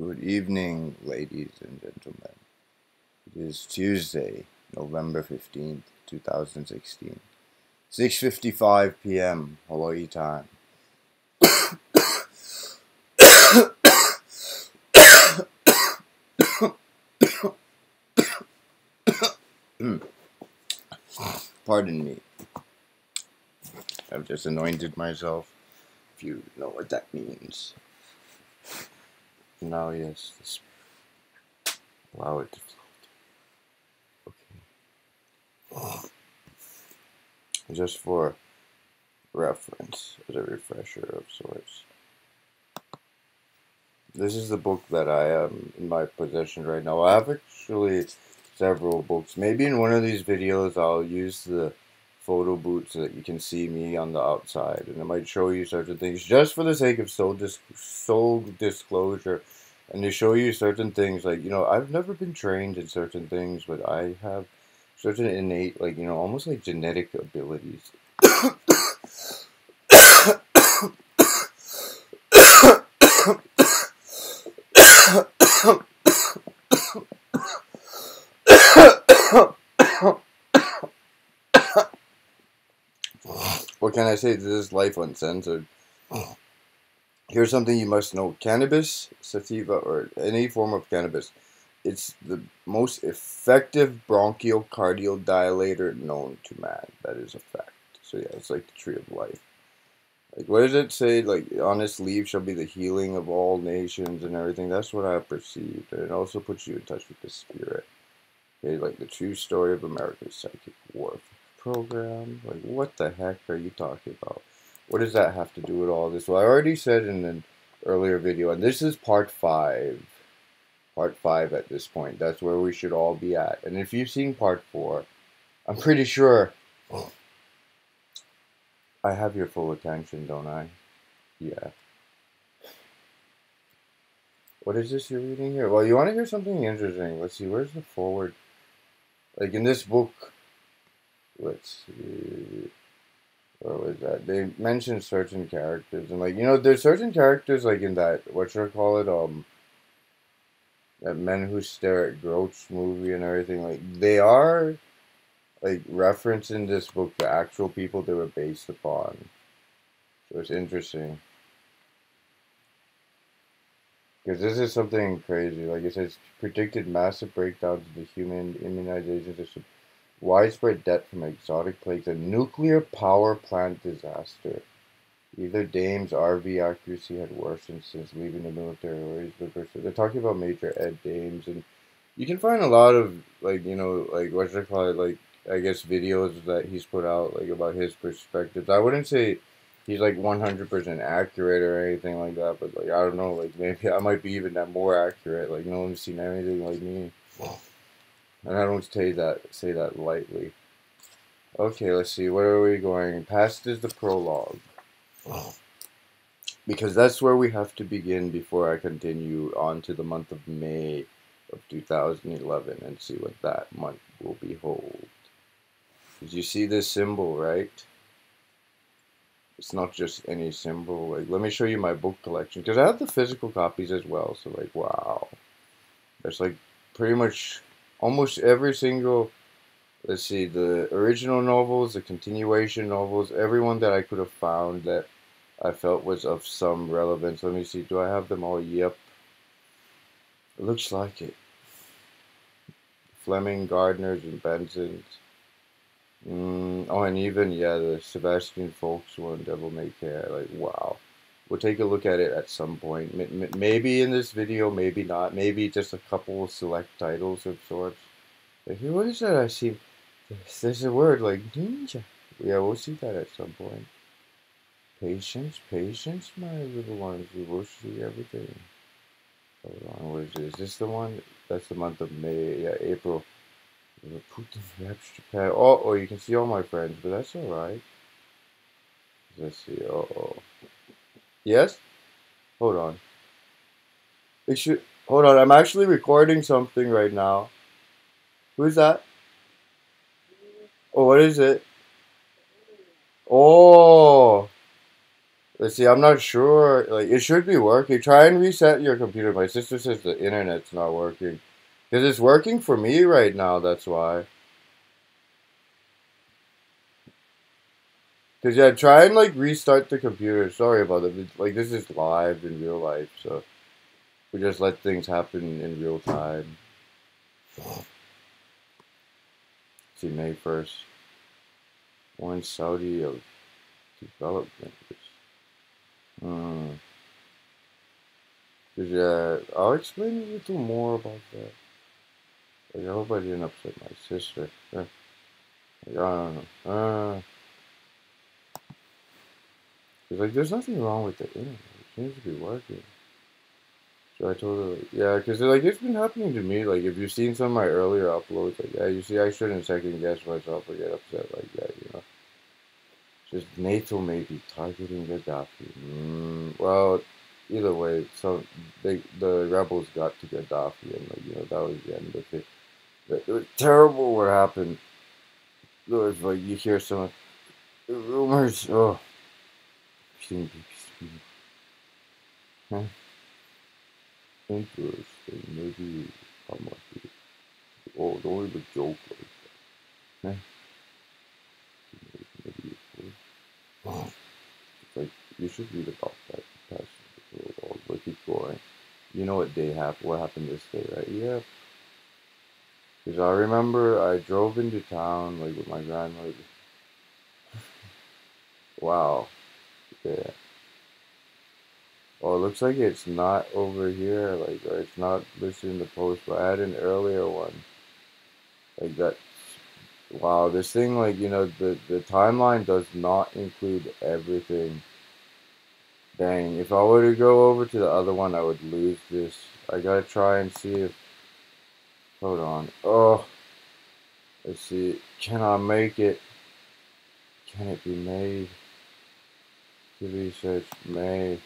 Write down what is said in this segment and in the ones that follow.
Good evening, ladies and gentlemen. It is Tuesday, November 15th, 2016. 6:55 p.m. Hawaii time. Pardon me. I've just anointed myself, if you know what that means. Now, yes, allow it to float. Okay. Just for reference, as a refresher of sorts. This is the book that I am in my possession right now. I have actually several books. Maybe in one of these videos I'll use the photo booth so that you can see me on the outside, and I might show you certain things just for the sake of sole disclosure, and to show you certain things. Like, I've never been trained in certain things, but I have certain innate, like, almost like genetic abilities. What can I say? This is Life Uncensored. Here's something you must know. Cannabis, sativa, or any form of cannabis, it's the most effective bronchial cardial dilator known to man. That is a fact. So yeah, it's like the tree of life. Like, what does it say? Like, honest leaf shall be the healing of all nations and everything. That's what I perceived. And it also puts you in touch with the spirit. Okay, like the true story of America's psychic warfare program. Like, what the heck are you talking about? What does that have to do with all this? Well, I already said in an earlier video, and this is part 5. Part 5 at this point. That's where we should all be at. And if you've seen part 4, I'm pretty sure I have your full attention, don't I? Yeah. What is this you're reading here? Well, you want to hear something interesting. Let's see, where's the forward? Like, in this book, let's see, where was that? They mentioned certain characters, and like, there's certain characters like in that, that Men Who Stare at Goats movie and everything. Like, they are like referencing this book the actual people they were based upon. So it's interesting. Because this is something crazy. Like it says, predicted massive breakdowns of the human immunization system, widespread death from exotic plagues, and nuclear power plant disaster. Either Dame's RV accuracy had worsened since leaving the military. They're talking about Major Ed Dames, and you can find a lot of like what's it called, like I guess videos that he's put out like about his perspectives. I wouldn't say he's like 100% accurate or anything like that, but like I don't know, like maybe I might be even that more accurate. Like no one's seen anything like me, and I don't say that lightly. Okay, let's see. Where are we going? Past is the prologue. Because that's where we have to begin before I continue on to the month of May of 2011 and see what that month will behold. Did you see this symbol, right? It's not just any symbol. Like, let me show you my book collection, because I have the physical copies as well. So, like, wow. There's, like, pretty much almost every single, let's see, the original novels, the continuation novels, everyone that I could have found that I felt was of some relevance. Let me see. Do I have them all? Yep. It looks like it. Fleming, Gardner's, and Benson's. Oh, and even, yeah, the Sebastian Folks one, Devil May Care. Like, wow. We'll take a look at it at some point. Maybe in this video, maybe not. Maybe just a couple select titles of sorts. Like, what is that I see? There's a word like ninja. Yeah, we'll see that at some point. Patience, patience, my little ones. We will see everything. Hold on, what is this? Is this the one? That's the month of May. Yeah, April. Putin raps Japan. Oh, you can see all my friends, but that's alright. Let's see. Oh. Yes? Hold on. It should. Hold on, I'm actually recording something right now. Who's that? Oh, what is it? Oh! Let's see, I'm not sure. Like, it should be working. Try and reset your computer. My sister says the internet's not working. Because it's working for me right now, that's why. Because, yeah, try and, like, restart the computer. Sorry about it. Like, this is live in real life, so we just let things happen in real time. See, May 1st. One Saudi of development. Hmm. Yeah, I'll explain a little more about that. Like, I hope I didn't upset my sister. Like, I don't know. Cause like, there's nothing wrong with the internet. It seems to be working. So I told her, like, yeah, because like it's been happening to me. Like, if you've seen some of my earlier uploads, like, yeah, you see, I shouldn't second guess myself or get upset like that. Just NATO may be targeting Gaddafi. Well, either way, so the rebels got to Gaddafi, and like that was the end of it. It was terrible what happened. It was like you hear some rumors. Oh, huh? Interesting. Maybe I might be. Oh, don't even joke like that. Huh? Maybe it's like you should read about that. That's but keep going. You know what day happened? What happened this day, right? Yeah. Because I remember I drove into town like with my grandmother. Wow. Yeah. Oh, it looks like it's not over here. Like, or it's not listed in the post, but I had an earlier one. Like that. Wow, this thing, like, the timeline does not include everything. Dang, if I were to go over to the other one, I would lose this. I gotta try and see if. Hold on. Oh, let's see. Can I make it? Can it be made? To research May.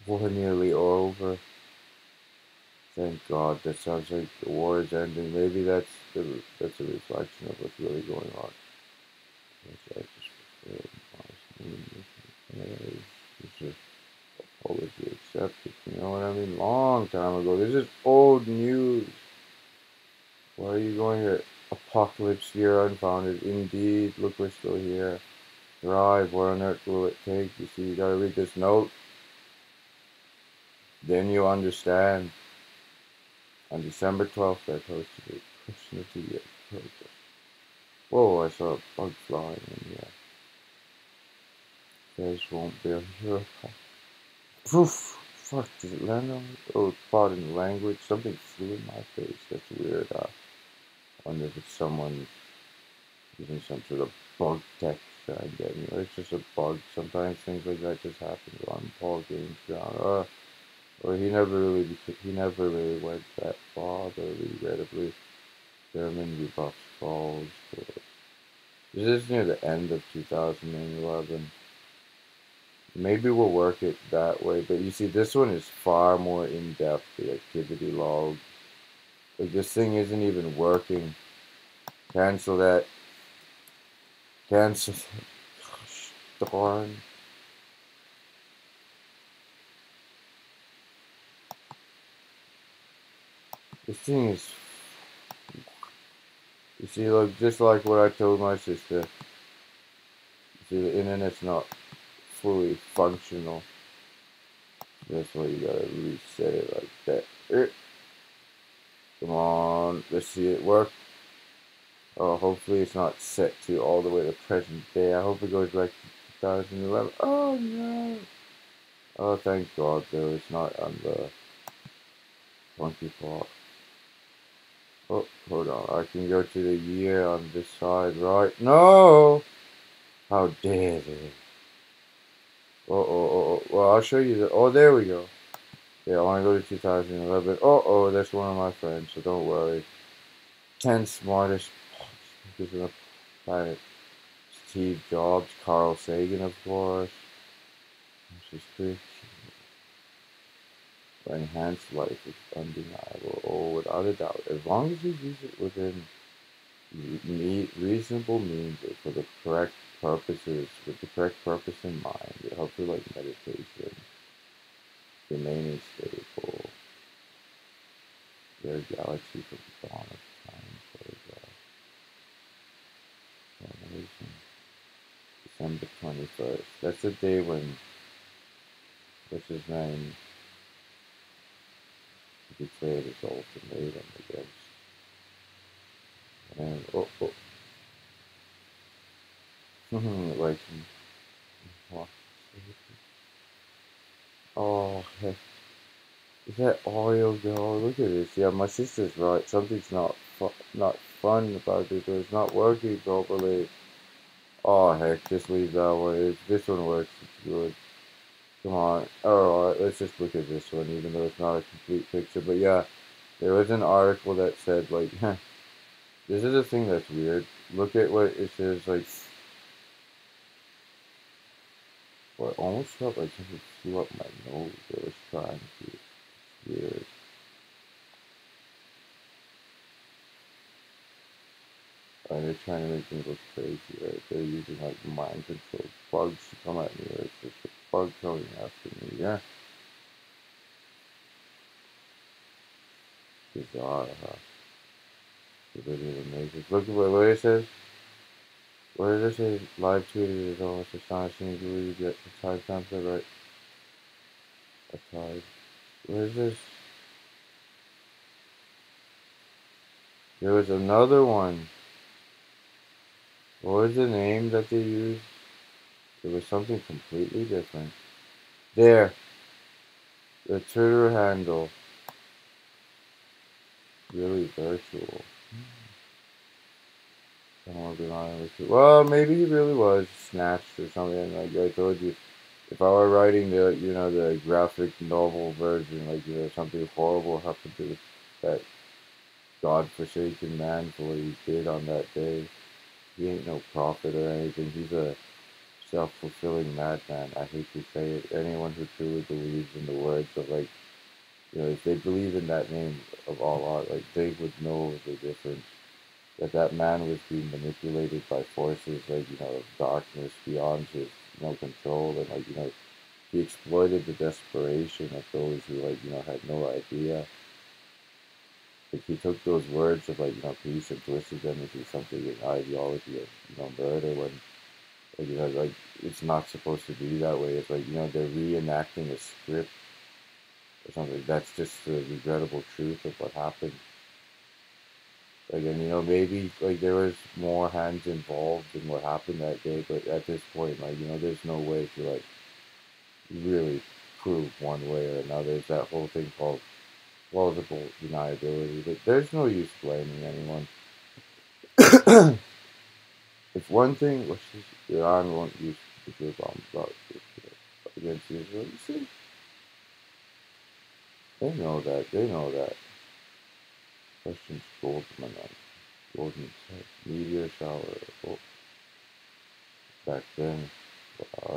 War nearly over. Thank God. That sounds like the war is ending. Maybe that's a reflection of what's really going on. It's just apology accepted. You know what I mean? Long time ago. This is old news. Why are you going here? Apocalypse fear unfounded. Indeed. Look, we're still here. Thrive. What on earth will it take? You see, you gotta read this note. Then you understand. On December 12th, I posted a question of the year protest. Whoa, I saw a bug flying in the air. Guys won't be a hero. Poof! Fuck, did it land on me? Oh, pardon the language. Something flew in my face. That's weird. I wonder if it's someone using some sort of bug tech to try and get me. Or it's just a bug. Sometimes things like that just happen on Paul Games ground. Or he never really went that far, though, regrettably. German rebuffs falls. This is near the end of 2011. Maybe we'll work it that way, but you see, this one is far more in depth. The activity log, like this thing isn't even working. Cancel that. Cancel. Gosh, darn. This thing is. You see, like just like what I told my sister. You see, the internet's not fully functional. That's why you gotta reset it like that. Come on, let's see it work. Oh, hopefully it's not set to all the way to present day. I hope it goes back to 2011. Oh no! Oh, thank God though, it's not on the funky part. Oh, hold on. I can go to the year on this side, right? No! How dare they? Oh. Well, I'll show you the. Oh, there we go. Yeah, I want to go to 2011. Oh, that's one of my friends, so don't worry. 10 smartest speakers on the planet. Steve Jobs, Carl Sagan, of course. restriction or enhance life is undeniable. Oh, without a doubt. As long as you use it within reasonable means or for the correct purposes, with the correct purpose in mind, it helps with like meditation, remaining stable. Their galaxy from the dawn of time. Revelation, December 21st. That's the day when, what's his name, declared his ultimatum against. And, like, what? Oh, heck. Is that oil girl? Look at this. Yeah, my sister's right. Something's not fun about this. It's not working properly. Oh, heck. Just leave that one. This one works. It's good. Come on. Alright, let's just look at this one, even though it's not a complete picture. But yeah, there was an article that said, like, this is a thing that's weird. Look at what it says, like, well, it almost felt like something flew up my nose. It was trying to. Weird. They're trying to make me look crazy, right? They're using, like, mind control bugs to come at me. It's just a bug coming after me, yeah? Bizarre, huh? The video amazing. Look at what it says. What does it say? Live tweeted is almost astonishing to believe that the tide concept, right? A tide. What is this? There was another one. What was the name that they used? It was something completely different. There. The Twitter handle. Really virtual. Well, maybe he really was snatched or something. Like I told you, if I were writing the graphic novel version, like, something horrible happened to that godforsaken man for what he did on that day. He ain't no prophet or anything. He's a self-fulfilling madman. I hate to say it. Anyone who truly believes in the words of, like, if they believe in that name of Allah, like, they would know the difference. That man was being manipulated by forces, like, of darkness beyond his, control. And, like, he exploited the desperation of those who, like, had no idea. Like, he took those words of, like, peace and twisted them into something, an ideology of, murder, when, like, like, it's not supposed to be that way. It's like, they're reenacting a script or something. That's just the regrettable truth of what happened. Like, and, maybe, like, there was more hands involved in what happened that day, but at this point, like, there's no way to, like, really prove one way or another. It's that whole thing called plausible deniability. Like, there's no use blaming anyone. If one thing, which is Iran won't use nuclear bombs against Israel, you see, they know that. They know that. Questions Goldman on Goldman Sachs meteor shower. Oh, back then,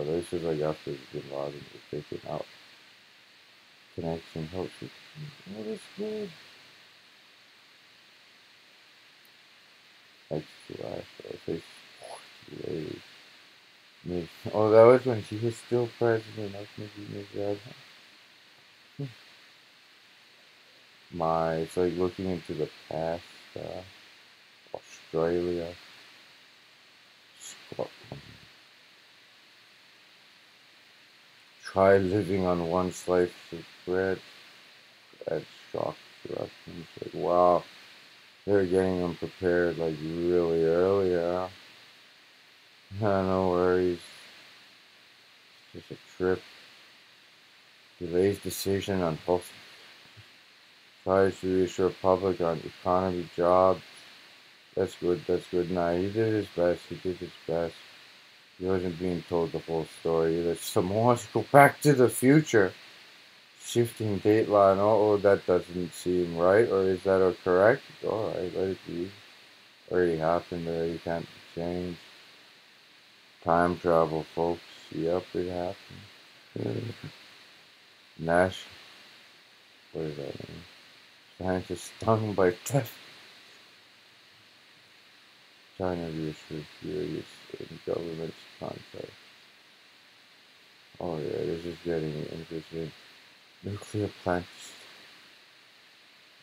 this is like after Bin Laden was taken out. Connection helps you. Oh, that's good. Next to Ash, face lady. Oh, that was when she was still president. That's maybe Ms. It's like looking into the past. Australia, Scotland. Try living on one slice of bread. That shocked Russians. Like, wow, they're getting them prepared, like, really early. Yeah, no worries. It's just a trip. Delays decision on health. Tries to reassure public on economy, jobs. That's good. That's good. Nah, he did his best. He did his best. He wasn't being told the whole story. That Samoa's go back to the future. Shifting dateline. Oh, that doesn't seem right. Or is that correct? Alright, let it be. Already happened. Already can't be changed. Time travel, folks. Yep, it happened. Nash, what does that mean? Scientists stung by theft. China reassured furious in government's contract. Oh yeah, this is getting interesting. Nuclear plants.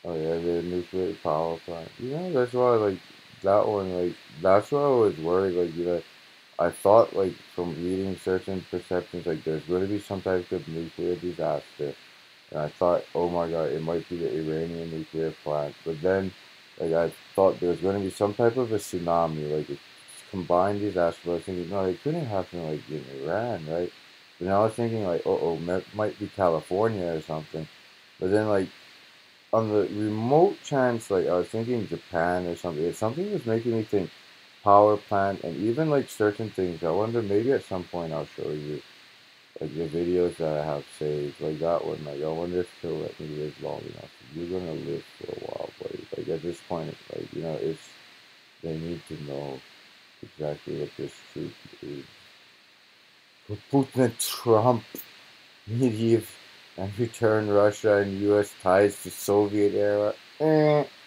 Oh yeah, the nuclear power plant. That's why like that one, like that's why I was worried. Like I thought like from reading certain perceptions, like there's going to be some type of nuclear disaster, and I thought, oh my god, it might be the Iranian nuclear plant. But then, like I thought there was going to be some type of a tsunami, like a combined disaster. But I was thinking, no, it couldn't happen like in Iran, right? But now I was thinking like, oh, might be California or something. But then like on the remote chance, like I was thinking Japan or something. It's something that's making me think power plant and even like certain things. I wonder maybe at some point I'll show you like the videos that I have saved, like that one. Like I wonder if he'll let me live long enough. You're gonna live for a while, buddy. Like at this point, like it's they need to know exactly what this truth is. For Putin and Trump, medieve and return Russia and U.S. ties to Soviet era.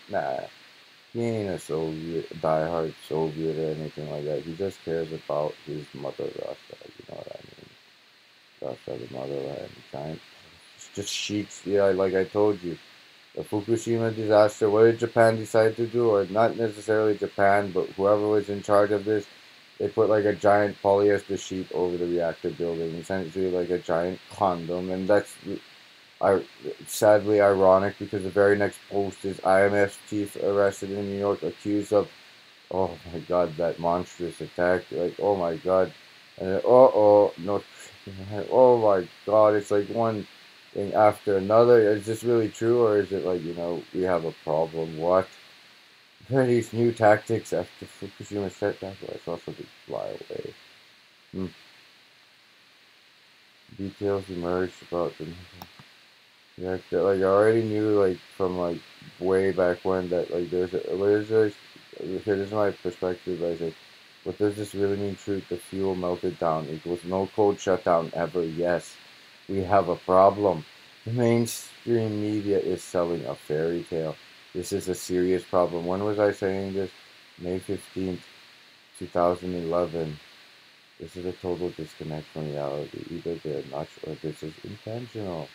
Nah. He ain't a Soviet, diehard Soviet or anything like that. He just cares about his mother Russia. You know what I mean? Russia, the motherland. Giant. It's just sheets. Yeah, like I told you. The Fukushima disaster, what did Japan decide to do? Or not necessarily Japan, but whoever was in charge of this, they put like a giant polyester sheet over the reactor building, essentially like a giant condom. And that's I sadly ironic because the very next post is IMF chief arrested in New York, accused of, oh my god, that monstrous attack. Like, oh my god. And then, no, oh my god, it's like one thing after another. Is this really true, or is it like, we have a problem? What? There are these new tactics after Fukushima setback. Well, it's also to fly away. Details emerged about the. Yeah, like I already knew like from like way back when that like here's my perspective. I said, what does this really mean? Truth, the fuel melted down equals no cold shutdown ever. Yes, we have a problem. The mainstream media is selling a fairy tale. This is a serious problem. When was I saying this? May 15th, 2011. This is a total disconnect from reality. Either they're nuts or this is intentional.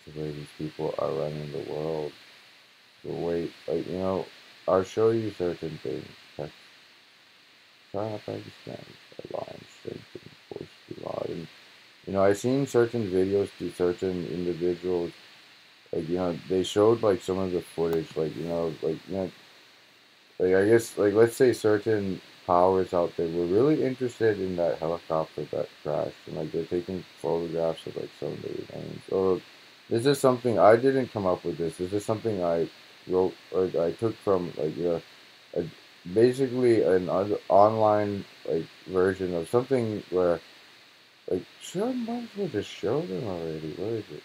The way these people are running the world. The way, like, I'll show you certain things. Like China, Pakistan, alliance strengthened, forced to law. And, I've seen certain videos to certain individuals. Like, they showed, like, some of the footage. Like, like, I guess, like, let's say certain powers out there were really interested in that helicopter that crashed. And, like, they're taking photographs of, like, some of the remains. Or this is something I didn't come up with. This is something I wrote or I took from like a, basically an online like version of something where like sure I might as well just show them already. Where is it?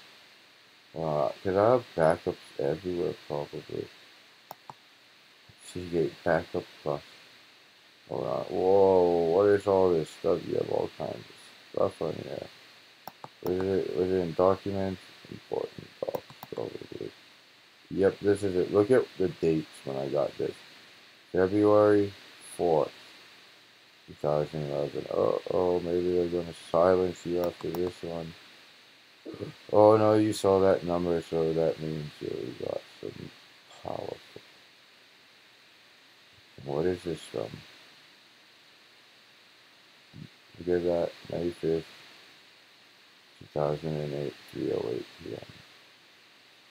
Cause I have backups everywhere probably. Seagate backup plus. Hold on. Whoa! What is all this stuff? You have all kinds of stuff on here. Was it in documents? Important docs. Over here. Yep, this is it. Look at the dates when I got this. February 4th, 2011. Oh, maybe they're going to silence you after this one. Oh, no, you saw that number, so that means you got some powerful. What is this from? Look at that, May 5th, 2008, 3:08 p.m.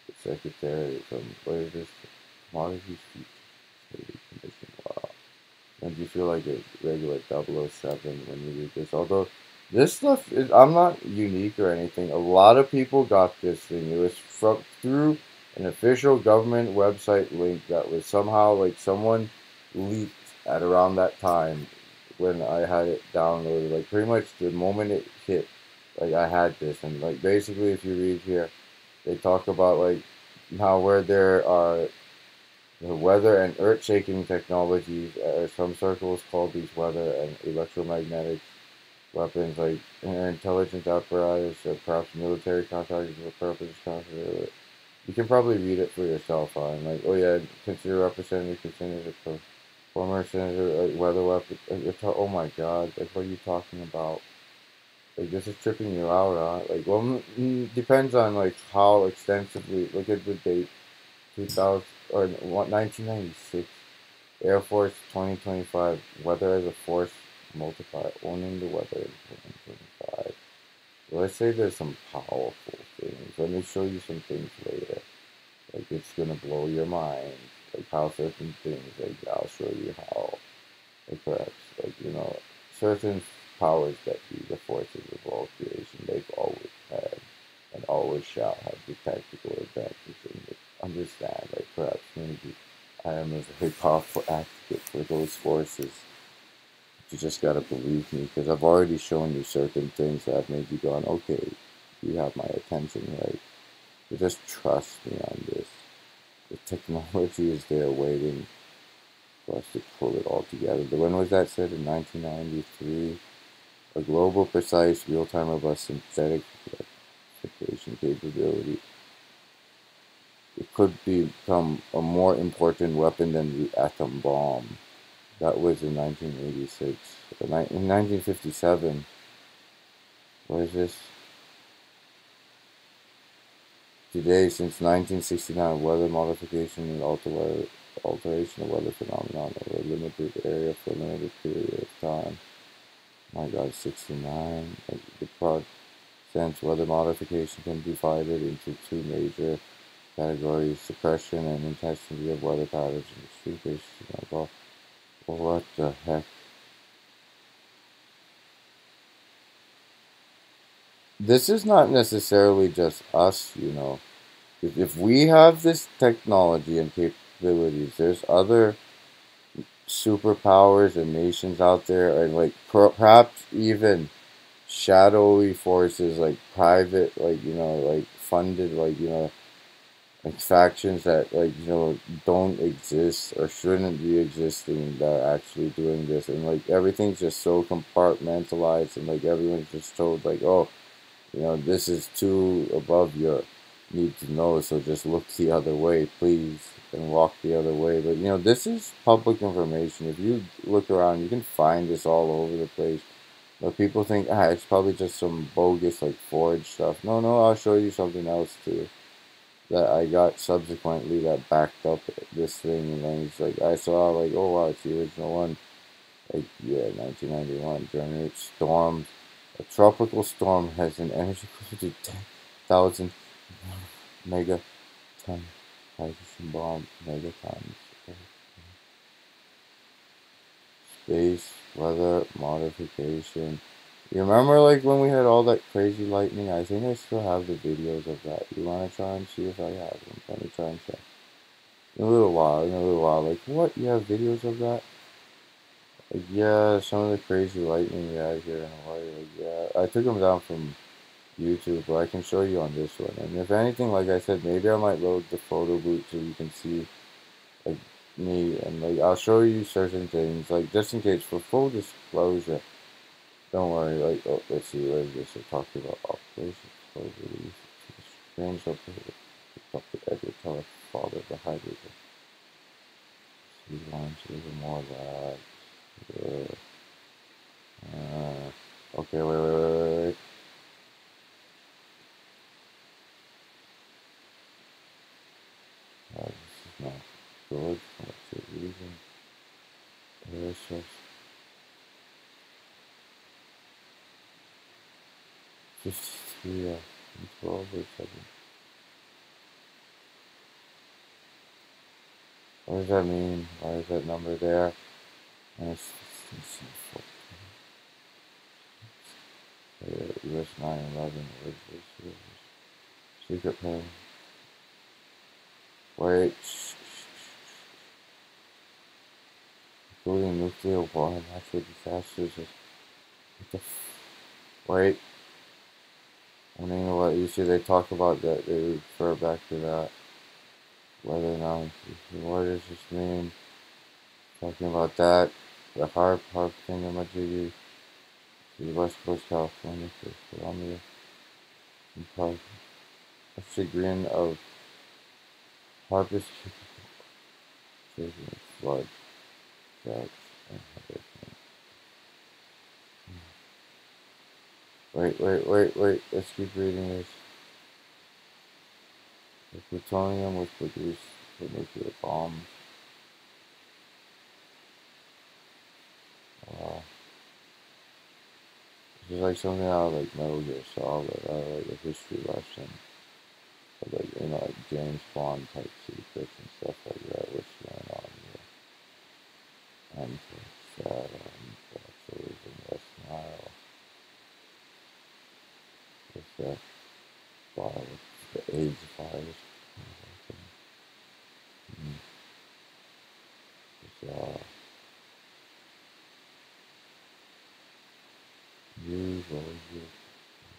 The Secretary from, what is this? Commodities Futures Commission. Wow. And you feel like a regular 007 when you read this. Although this stuff is, I'm not unique or anything. A lot of people got this thing. It was through an official government website link that was somehow like someone leaked at around that time when I had it downloaded. Like pretty much the moment it hit, like I had this. And like basically if you read here, they talk about like how where there are the weather and earth-shaking technologies, some circles call these weather and electromagnetic weapons like intelligence apparatus or perhaps military contractors for purposes contrary. You can probably read it for yourself on like, oh yeah, consider representative consider a former senator weather weapon. Oh my god, like what are you talking about? Like this is tripping you out, huh? Like well, depends on like how extensively. Look at the date, 2000 or what 1996. Air Force 2025 weather as a force multiplier owning the weather in 2025. Let's say there's some powerful things. Let me show you some things later. Like it's gonna blow your mind. Like how certain things. Like I'll show you how. Like perhaps like certain powers that be the forces of all creation. They've always had and always shall have the tactical advantage and understand. Like perhaps maybe I am a very powerful advocate for those forces. You just gotta believe me because I've already shown you certain things that have made you gone, okay, you have my attention, right? So just trust me on this. The technology is there waiting for us to pull it all together. When was that said? In 1993? A global, precise, real-time, robust, synthetic classification capability. It could become a more important weapon than the atom bomb. That was in 1986. In 1957, what is this? Today, since 1969, weather modification and alteration of weather phenomenon over a limited area for a limited period of time. My God, 69. The prod sense weather modification can be divided into two major categories: suppression and intensity of weather patterns in extreme cases. Well, what the heck? This is not necessarily just us. If we have this technology and capabilities, there's other superpowers and nations out there, and like perhaps even shadowy forces, like private, like like funded, like factions that don't exist or shouldn't be existing that are actually doing this, and like everything's just so compartmentalized, and like everyone's just told like, oh, this is too above your need to know, so just look the other way, please, and walk the other way. But this is public information. If you look around, you can find this all over the place. But people think, it's probably just some bogus, like, forged stuff. No, no, I'll show you something else, too, that I got subsequently that backed up this thing. And then it's like, I saw, like, oh, wow, it's the original one. Like, yeah, 1991, generates storms. A tropical storm has an energy equal to 10,000 megaton hydrogen bomb megatons. Space weather modification. You remember like when we had all that crazy lightning? I think I still have the videos of that. You wanna try and see if I have them? Let me try and check. In a little while. Like what? You have videos of that? Like yeah, some of the crazy lightning we had here in Hawaii. Like yeah, I took them down from YouTube, but I can show you on this one. And if anything, like I said, maybe I might load the photo boot so you can see like me and like I'll show you certain things like just in case for full disclosure. Don't worry. Like let's see, what is this? We're talking about operations, release, strange operations. Dr. Edward Teller, father of the hydrogen. See lines, even more labs. Yeah. Okay, wait. This is not good. What's the reason? There's just 53 and 12 or 7. What does that mean? Why is that number there? And it's US 9/11. Secret plan. Wait. Including nuclear war and natural disasters. What the wait. And you know what? Usually they talk about that. They refer back to that. Whether or not. What does this mean? Talking about that. The harp thing, MGD. the West Coast, California, Columbia, and Park. A chagrin of harvest children, floods, droughts, and hurricanes. Wait. Let's keep reading this. The plutonium was produced for nuclear bombs. Uh, this is like something out of like Metal Gear Solid, like a history lesson. But like, like James Bond type secrets and stuff like that, what's going on here. And Saturn, Texas, and West Nile. What's that virus? The AIDS virus. Mm. It's, use all your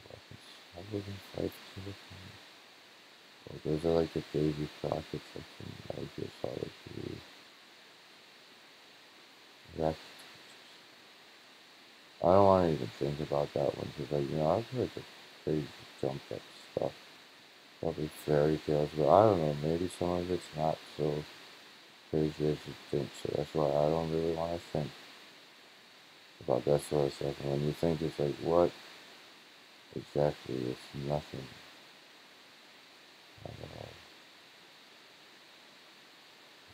weapons. Other than 5 kilograms. Oh, those are like the Davy Crockett section. Metal Gear Solid 3. That's, I don't want to even think about that one because, like, I've heard the crazy jumped up stuff. Probably fairy tales, but I don't know. Maybe some of it's not so crazy as you think, so that's why I don't really want to think about that sort of stuff. And when you think it's like, what exactly? It's nothing at all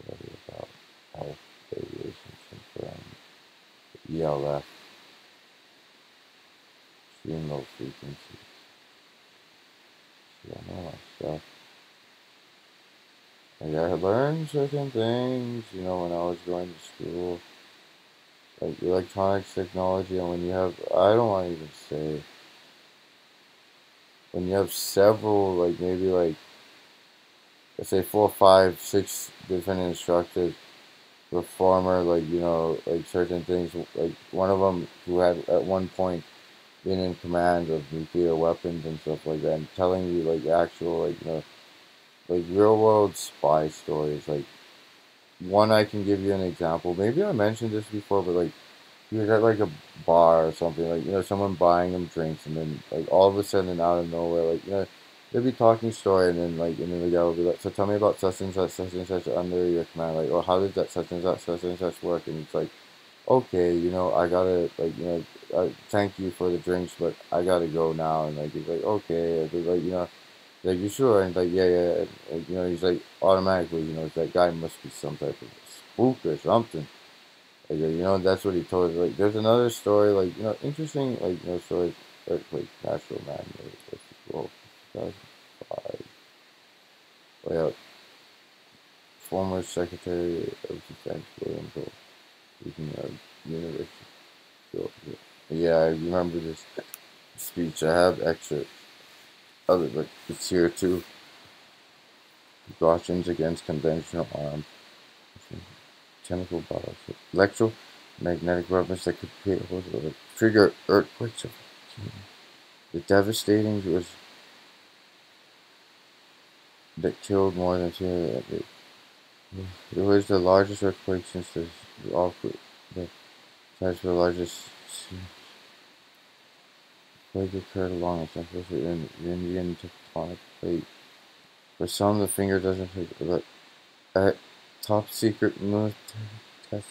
really about health, radiation, confirmed. ELF, extreme low frequency. See, I know my stuff. Like, I learned certain things, when I was going to school, like electronics technology, and when you have, I don't want to even say, when you have several, like maybe like, let's say 4, 5, 6 different instructors, the former, like, like certain things, like one of them who had at one point been in command of nuclear weapons and stuff like that, and telling you like actual, like, like real world spy stories, like, one, I can give you an example. Maybe I mentioned this before, but like he was at like a bar or something, like someone buying him drinks, and then like all of a sudden out of nowhere, like they'll be talking story, and then the guy will be like, "So tell me about such and such under your command, like, or how did that such and such work?" And it's like, okay, I gotta like thank you for the drinks, but I gotta go now, and like he's like, okay, and like like, you sure? And like, yeah. And, like, he's like, automatically, that guy must be some type of spook or something. Like, that's what he told us. Like, there's another story, like, interesting, like, stories, earthquake, natural man-made, well, 2005. Well, former Secretary of Defense William Hill, speaking of University of Georgia. Yeah, I remember this speech. I have excerpts of it, but it's here too. Precautions against conventional arms. Chemical bottles, electromagnetic weapons that could create holes that trigger earthquakes. The devastating was that killed more than 200. It was the largest earthquake since the size of the largest quake occurred along the surface of the Indian tectonic plate. For some, the finger doesn't hurt, but at top secret military test.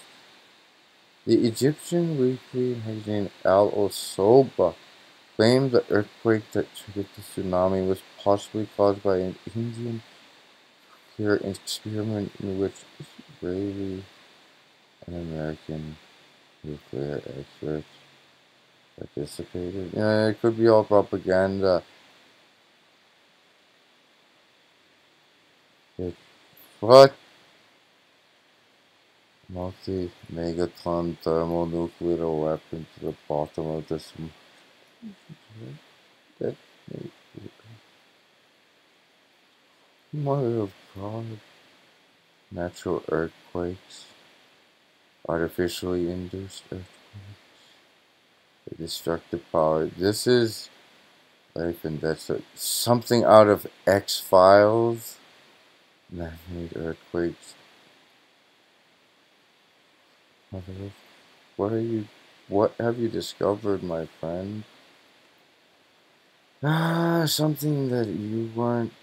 The Egyptian weekly magazine Al Osoba claimed the earthquake that triggered the tsunami was possibly caused by an Indian nuclear experiment in which Israeli and American nuclear experts participated. Yeah, it could be all propaganda. What? Multi-megaton thermonuclear weapon to the bottom of the that mother of God. Natural earthquakes, artificially induced earthquakes, the destructive power. This is life and death. Something out of X-Files. Man-made earthquakes. Mother of, what are you What have you discovered, my friend? Ah, something that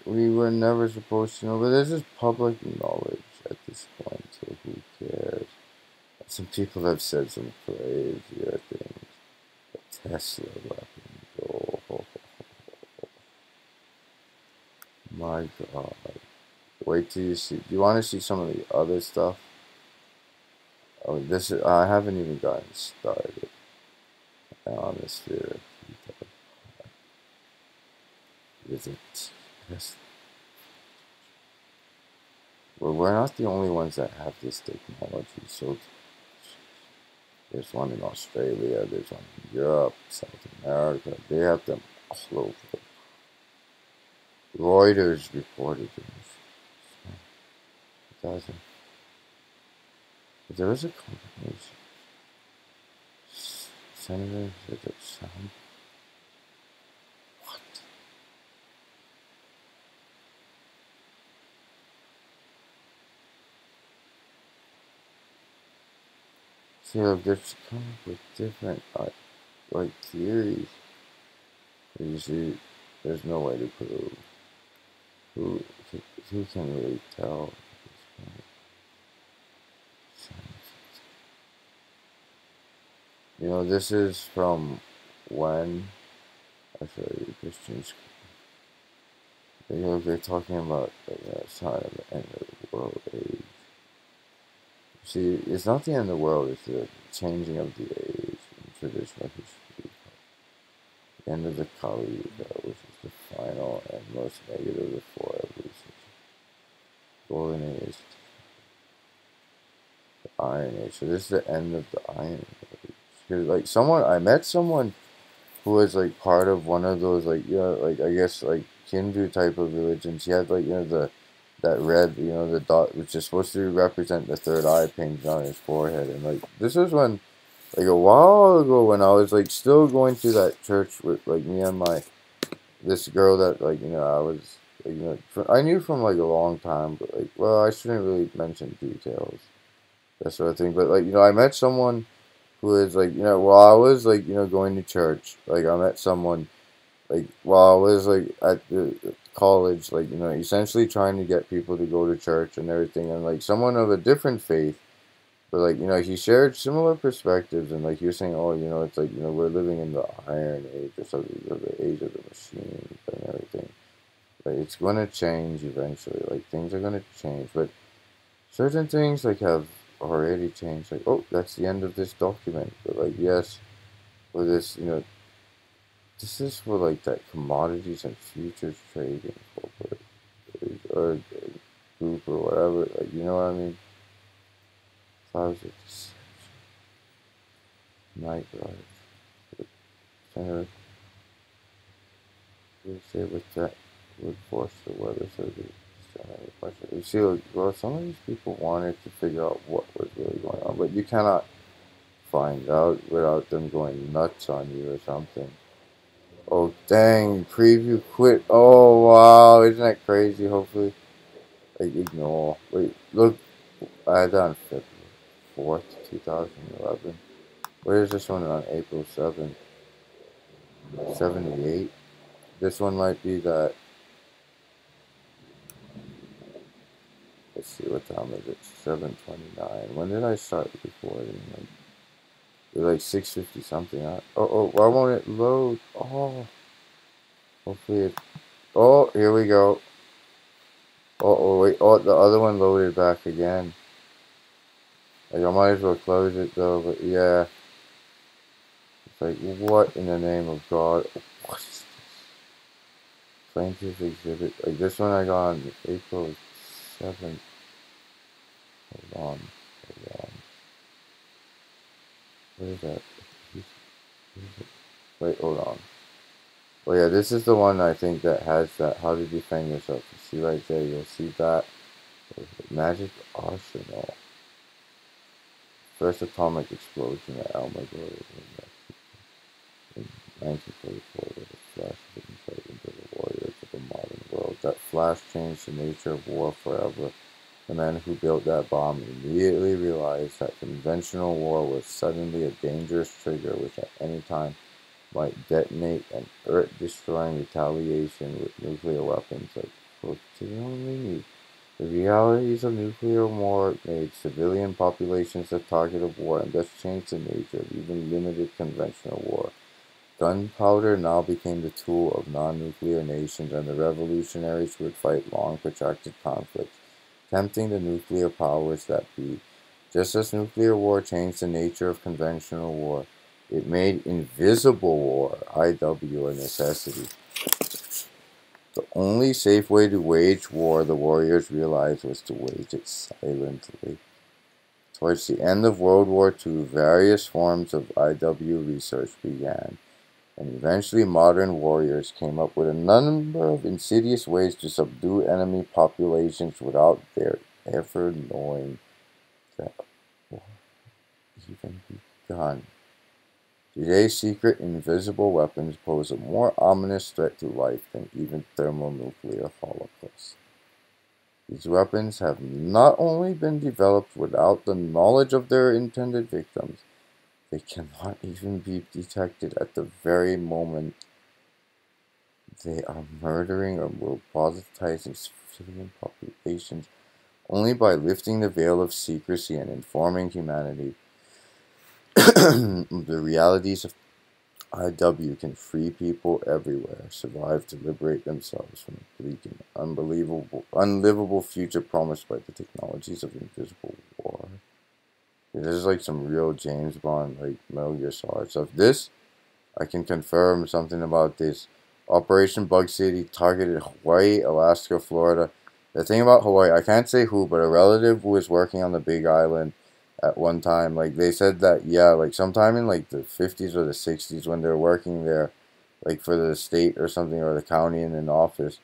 we were never supposed to know, but this is public knowledge at this point, so who cares? Some people have said some crazier things. The Tesla weapon. Oh, my God. Wait till you see. Do you want to see some of the other stuff? Oh, I haven't even gotten started on this theory. Is it Tesla? Well, we're not the only ones that have this technology. So there's one in Australia, there's one in Europe, South America. They have them all over. Reuters reported this. It doesn't. But there is a combination. Senator, is it sound? What? See, look, they're coming up with different, like, theories. You see, there's no way to prove who, who can really tell at this point. You know, this is from when I show you Christians. You know, they're talking about the sign of the end of the world age. See, it's not the end of the world; it's the changing of the age in traditional history. The end of the Kali Yuga, which is the final and most negative of four evolutions. Golden Age, the Iron Age. So this is the end of the Iron Age. Because like I met someone who was like part of one of those like like I guess like Hindu type of religions. He had like that red the dot which is supposed to represent the third eye painted on his forehead, and like this was when like a while ago when I was like still going to that church with like me and my this girl that like I was like, I knew from like a long time, but like well I shouldn't really mention details that sort of thing, but like I met someone who is like while I was like going to church, like I met someone like while I was like at the college, like essentially trying to get people to go to church and everything, and like someone of a different faith, but like he shared similar perspectives, and like he was saying, oh it's like we're living in the Iron Age or something, or the age of the machines and everything. Like it's gonna change eventually. Like things are gonna change, but certain things like have already changed. Like oh, that's the end of this document, but like yes, for this this is for like that commodities and futures trading corporate or group or whatever. Like you know what I mean? Clouds of deception, night rise. Center we say with that would force the weather so the you see like, well some of these people wanted to figure out what was really going on, but you cannot find out without them going nuts on you or something. Oh dang, preview quit. Oh wow, isn't that crazy? Hopefully like ignore. Wait, look, I had that on February 4th, 2011. Where is this one on April 7th? 78. This one might be that. Let's see, what time is it? 7:29. When did I start recording? Like 6:50 something. Why won't it load? Oh, hopefully it. Oh, here we go. Wait. Oh, the other one loaded back again. Like, I might as well close it though, but yeah. It's like, what in the name of God? What is this? Plaintiff exhibit. Like, this one I got on April 7th. Hold on. Hold on. Where is that? Wait, hold on. Oh yeah, this is the one I think that has that how to defend yourself. You see right there, you'll see that. Magic Arsenal. First atomic explosion at Almagor in 1944 with a flash of insight into the warriors of the modern world. That flash changed the nature of war forever. The man who built that bomb immediately realized that conventional war was suddenly a dangerous trigger which at any time might detonate an earth-destroying retaliation with nuclear weapons like close to the only need. The realities of nuclear war made civilian populations the target of war and thus changed the nature of even limited conventional war. Gunpowder now became the tool of non-nuclear nations, and the revolutionaries would fight long, protracted conflicts, tempting the nuclear powers that be. Just as nuclear war changed the nature of conventional war, it made invisible war, IW, a necessity. The only safe way to wage war, the warriors realized, was to wage it silently. Towards the end of World War II, various forms of IW research began, and eventually modern warriors came up with a number of insidious ways to subdue enemy populations without their ever knowing that war even begun. Today's secret invisible weapons pose a more ominous threat to life than even thermonuclear holocausts. These weapons have not only been developed without the knowledge of their intended victims, they cannot even be detected at the very moment they are murdering or lobotomizing civilian populations only by lifting the veil of secrecy and informing humanity the realities of IW can free people everywhere, survive to liberate themselves from the bleak and unlivable future promised by the technologies of invisible war. This is like some real James Bond, like Metal Gear Solid stuff. This, I can confirm something about this. Operation Bug City targeted Hawaii, Alaska, Florida. The thing about Hawaii, I can't say who, but a relative who was working on the Big Island at one time, like they said that, yeah, like sometime in like the 50s or the 60s when they were working there, like for the state or something or the county in an office,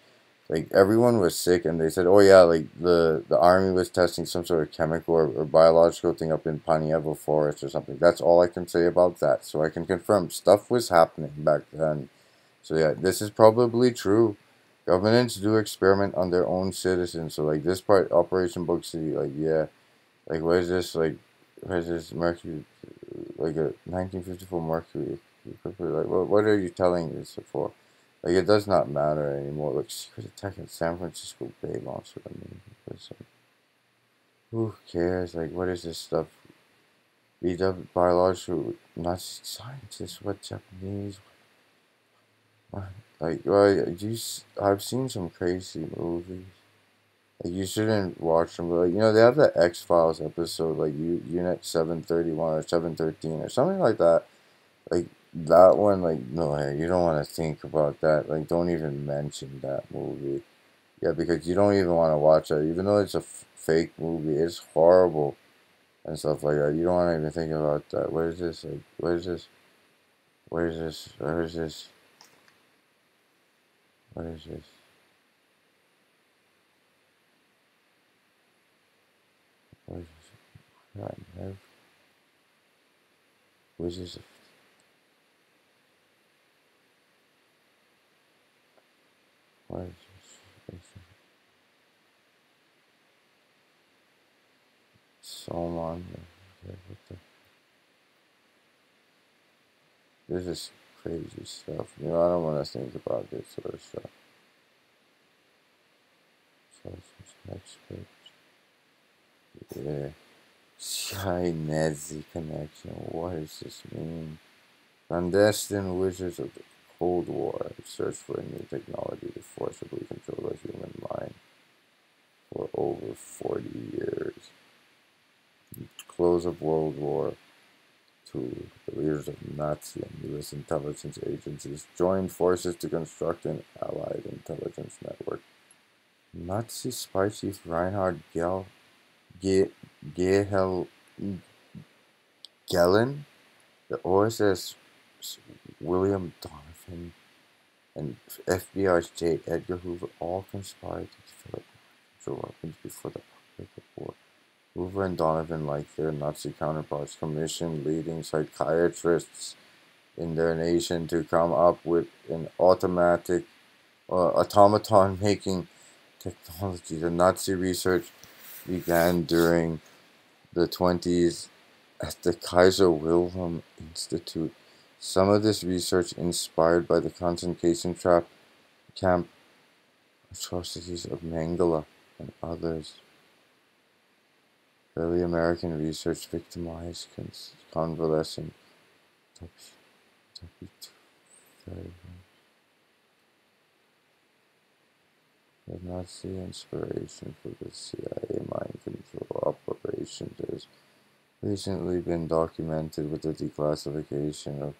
like everyone was sick and they said, oh yeah, like the army was testing some sort of chemical or biological thing up in Panievo Forest or something. That's all I can say about that. So I can confirm stuff was happening back then. So yeah, this is probably true. Governments do experiment on their own citizens. So like this part, Operation Bug City, like yeah, like what is this like? What is this Mercury? Like a 1954 Mercury? Like what are you telling this for? Like it does not matter anymore. Like secret attack in San Francisco Bay launched with a mean person. Who cares? Like what is this stuff? BW biological Nazi scientists, what Japanese? What? Like I've seen some crazy movies. Like you shouldn't watch them, but like they have that X-Files episode, like Unit 731 or 713 or something like that. Like that one, like no, you don't want to think about that. Like don't even mention that movie. Yeah, because you don't even want to watch it, even though it's a fake movie. It's horrible and stuff like that. You don't want to even think about that. What is this? Like, what is this? What is this? Where is this? What is this? What is this? God, never. What is this? What is this? Salmon. What the? This is crazy stuff. I don't want to think about this sort of stuff. So, experts. Yeah. Chinese connection. What does this mean? Clandestine wizards of the Cold War have searched for a new technology to forcibly control the human mind for over 40 years. Close of World War II, the leaders of Nazi and U.S. intelligence agencies joined forces to construct an allied intelligence network. Nazi spy chief Reinhard Gehlen, the OSS William Donovan, and FBI's J. Edgar Hoover all conspired to develop control weapons before the outbreak of war. Hoover and Donovan, like their Nazi counterparts, commissioned leading psychiatrists in their nation to come up with an automaton making technology. The Nazi research began during the 20s at the Kaiser Wilhelm Institute. Some of this research inspired by the concentration camp atrocities of Mengele and others. Early American research victimized convalescent the Nazi inspiration for the CIA mind control operation has recently been documented with the declassification of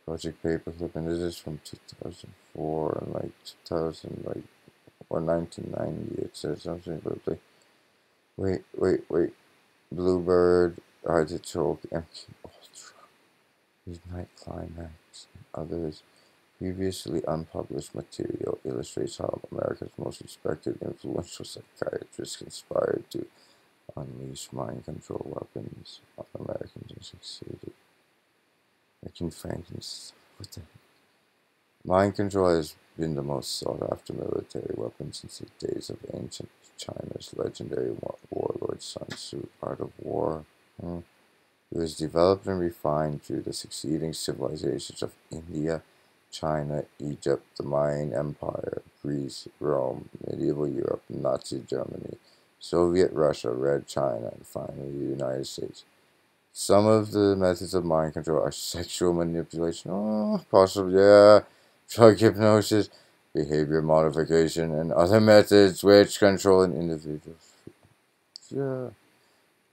Project Paperclip, and this is from 2004 and like 2000 or 1990. It says something about wait. Bluebird, Artichoke, MK Ultra, Midnight Climax, and others. Previously unpublished material illustrates how America's most respected influential psychiatrists conspired to unleash mind control weapons on Americans and succeeded. American Frankenstein. What the heck? Mind control has been the most sought after military weapon since the days of ancient China's legendary warlord Sun Tzu, Art of War. It was developed and refined through the succeeding civilizations of India, China, Egypt, the Mayan Empire, Greece, Rome, medieval Europe, Nazi Germany, Soviet Russia, Red China, and finally the United States. Some of the methods of mind control are sexual manipulation, possibly, drug hypnosis, behavior modification, and other methods which control an individual. Yeah,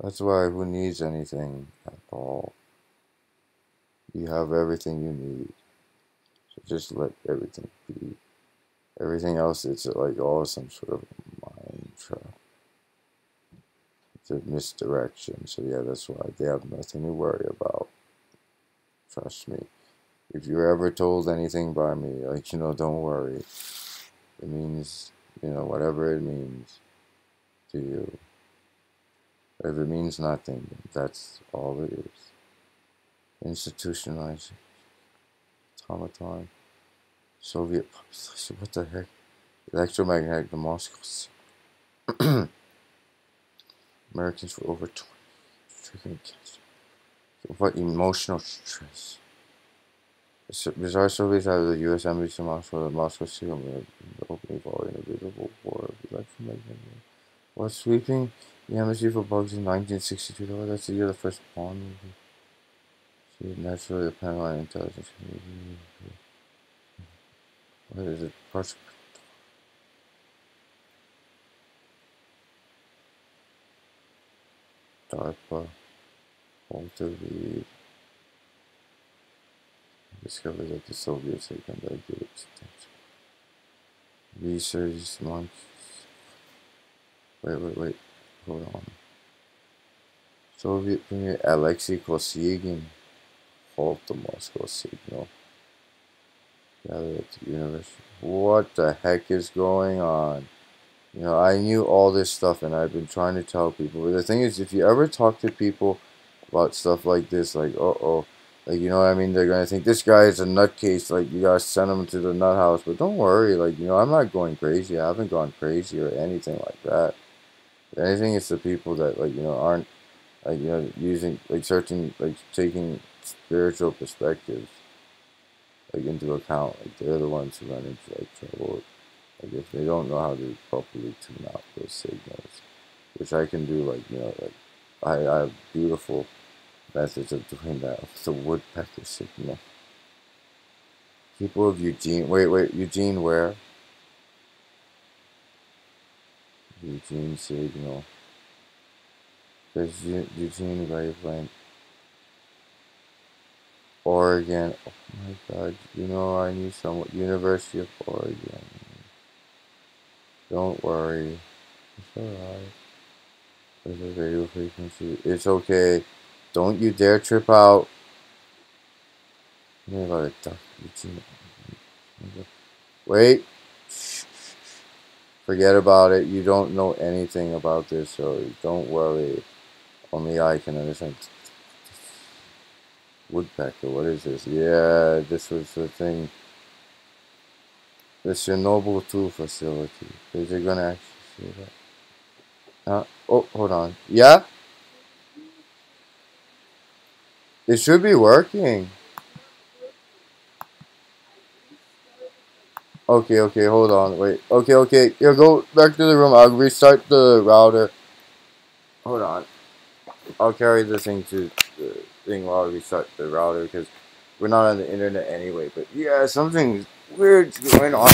that's why who needs anything at all? You have everything you need. So just let everything be. Everything else, it's like all some sort of mind trap. It's a misdirection. So yeah, that's why they have nothing to worry about. Trust me. If you're ever told anything by me, don't worry. It means, whatever it means to you. If it means nothing, that's all it is. Institutionalized automaton. Soviet population. What the heck? Electromagnetic, the Moscow. Americans for over 20. Triggering cancer. What emotional stress? Bizarre Soviets out of the U.S. Embassy in Moscow, the Moscow Seal, the opening volley in a visible war of electromagnetic. While sweeping the embassy for bugs in 1962, that's the year the first Bond movie. See, naturally, the Pentagon intelligence community. What is it? DARPA, Walter Reed, discovered that the Soviets had conducted extensive research months. Wait, hold on. Soviet Premier Alexei Kosygin halt the Moscow signal. Gathered at the university. What the heck is going on? I knew all this stuff and I've been trying to tell people. But the thing is, if you ever talk to people about stuff like this, like, you know what I mean? They're going to think this guy is a nutcase, like, you gotta send him to the nut house. But don't worry, I'm not going crazy. I haven't gone crazy or anything like that. If anything, it's the people that, aren't, using, searching, taking spiritual perspectives, into account. They're the ones who run into, trouble. If they don't know how to properly tune out those signals, which I can do, I have beautiful methods of doing that with the woodpecker signal. People of Eugene, Eugene where? Eugene signal. There's Eugene wavelength. Oregon. Oh my God, I knew someone. University of Oregon. Don't worry. It's alright. There's a radio frequency. It's okay. Don't you dare trip out. Wait. Forget about it. You don't know anything about this, so don't worry. Only I can understand. Woodpecker, what is this? Yeah, this was the thing. The Chernobyl 2 facility. Is it gonna actually say that? Oh, hold on. Yeah? It should be working. Okay, okay, hold on. Wait. Okay, okay. Here, go back to the room. I'll restart the router. Hold on. I'll carry this thing to the thing while I restart the router because we're not on the internet anyway. But yeah, something weird's going on.